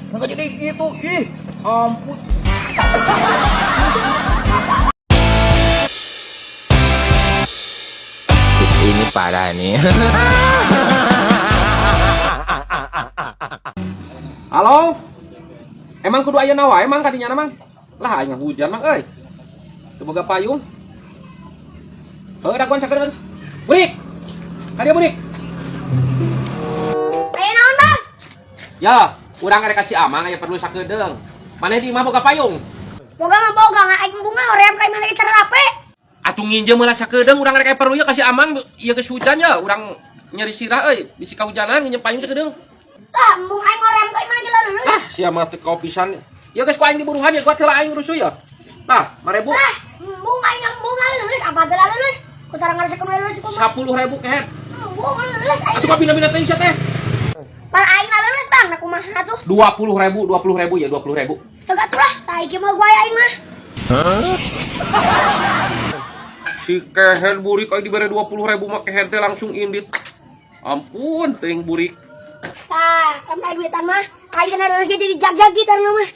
Nggak jadi gitu. Ih, ampun. Ini parah nih. Halo? Emang kudu aya nawa emang kadinya mang? Lah aing hujan mang euy. Teu boga payung. Heuh daguan sakedeun. Burik. Ka dia burik. Ayo naon, Bang? Ya, urang rek kasih amang aya perlu sakedeung. Maneh di imah boga payung. Boga mah boga ngan aing bunga hoream ka mana cara rape. Atuh nginjem meula sakedeung urang rek aya perlu ya kasih amang ieu geus hujan ya urang nyeri sirah euy. Bisi kahujanan nginjem payung sakedeung. Tah, embung aing hoream ka mana geus lulus. Ah, sia mah teu pisan. Ya geus ku aing diburuhan ya kuat heula aing rusuh ya. Tah, 5.000. Tah, embung aing embung lulus apa teh lulus? Kutara ngaresek lulus kumaha? 10.000 kehet. Embung lulus aing. Atuh kabina-bina teh teh. Pan aing lulus, Bang, nah kumaha tuh? 20.000 ya 20.000. Teu atuh, tah iki mah gua aing mah. Si keher burik aya dibere 20.000 mah keher teh langsung indit. Ampun, teuing burik. Tah, kan aya duitan mah. Aing kana lulus jadi jag-jag gitar mah.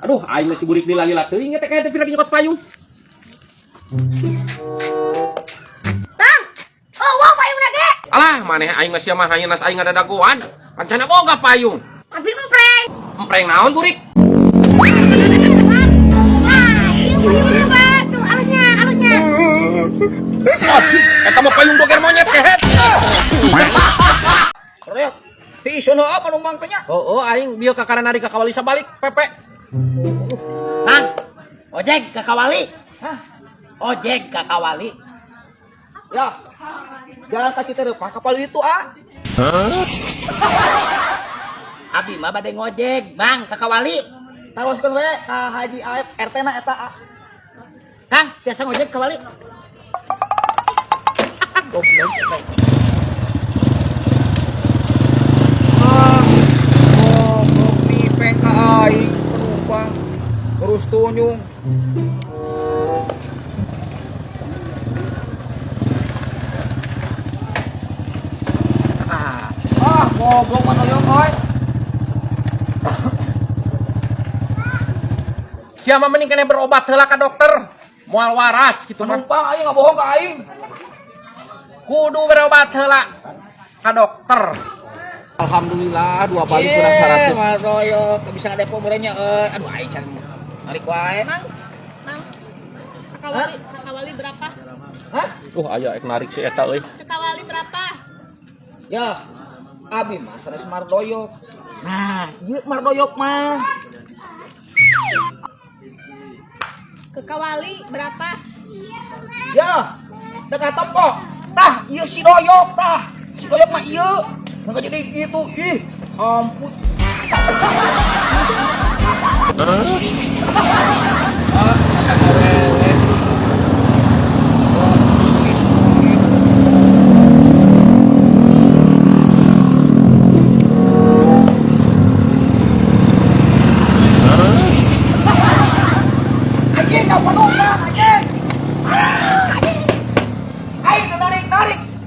Aduh, aing masih burik lila-lila teuing teh keher teh lagi nyokot payung. Bang, oh wah payungna ge. Alah, maneh aing masih mah hanya nas aing ada dagoan. Kancana boga payung. Tapi empreng. Empreng naon burik? Ah, ieu payungna, Bang. Tuh alusnya, alusnya. Oh, eta mah payung doger monyet keher. Rek, ti sono apa numpang teh nya? Oh, aing bieu ka karana ka kawali sabalik pepe. Kang, ojek ke Kawali. Hah? Ojek ke Kawali. Ya, jalan kaki terdepan kapal itu ah. Abi mah bade ngojek, Bang, ke Kawali. Taroskeun we ka Haji Aep RT na eta ah. Kang, biasa ngojek ke Kawali. Goblok. Goblok pipeng ka aing penumpang. Terus tunyung. Goblok mana yo koy. Sia mah mending kena berobat heula ka dokter. Moal waras gitu mah. Penumpang aing enggak bohong ka aing. Kudu berobat heula ka dokter. Alhamdulillah 2 balik kurang 100. Maroyo bisa ngadepo mulanya aduh aing can narik wae. Mang, Kakawali berapa? Hah? Aya ek narik si eta euy. Kakawali berapa? Ya. Abi mah sanes mardoyok. Nah, ieu mardoyok mah. Kakawali berapa? Ya. Dekat tembok. Tah, ieu si doyok tah. Si doyok mah ieu. Nggak jadi gitu. Ih, ampun. Anjing, kau penumpang, anjing. Aing tuh narik.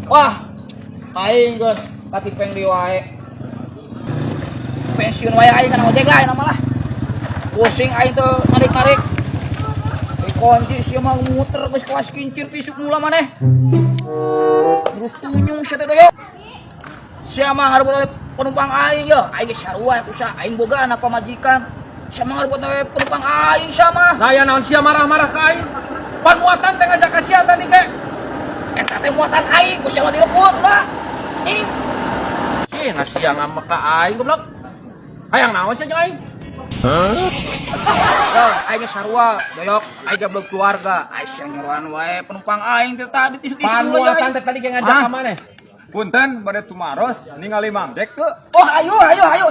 Wah, aing geus katipeng di wae. Pensiun wae aing kana ojek lah nama lah. Pusing aing tuh narik. Kunci sia mah muter geus kelas kincir tisuk mula maneh. Terus tunyung sia teh doyok. Sia mah ngarebut penumpang aing ya. Aing geus sarua kusa aing boga anak pamajikan. Sia mah ngarebut penumpang aing sia mah. Daya naon sia marah-marah ka aing. Pan muatan teh ngajak kasihan tadi ge. Eta teh muatan aing ku sia mah direbut ulah. Ih, Ih, sia ngama ka aing goblok. Hayang naon sia jeung aing? yo aing geus sarua doyok aing ge belum keluarga. Aing sia nyuruhan wae penumpang aing teh tadi tisuk-tisuk Pan mula muatan aing. teh tadi ge ngajak ka maneh. Punten bade tumaros ningali Mang Jack teu. Oh, ayo,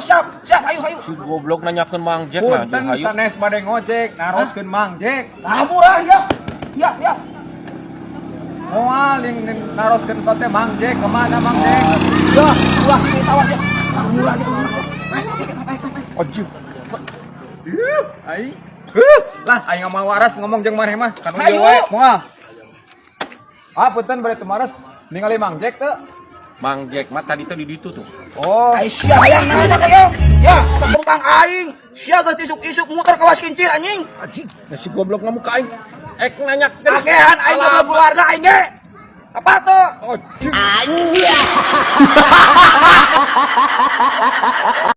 siap, ayo. Si goblok nanyakeun Mang Jack lah Punten hayu. sanes bade ngojek naroskeun Mang Jack. Nah, murah ya. Moal ling naroskeun sote Mang Jack kemana Mang Jack? Ya, ulah kita awas ya. Murah dia. Anjing. Ai. Lah aing mah waras ngomong jeung maneh mah. Kan Hayu. wae moal. Ah punten bade tumaros ningali Mang Jack teu. Mang Jack mah tadi tuh di ditu tuh. Oh, Aisyah yang nanya ya. Ya, penumpang geus tisuk-tisuk muter kawas kincir anjing. Anjing, si goblok ngamu ka aing. Ek nanya Kagehan aing mah keluarga aing ge. Apa tuh? Anjing.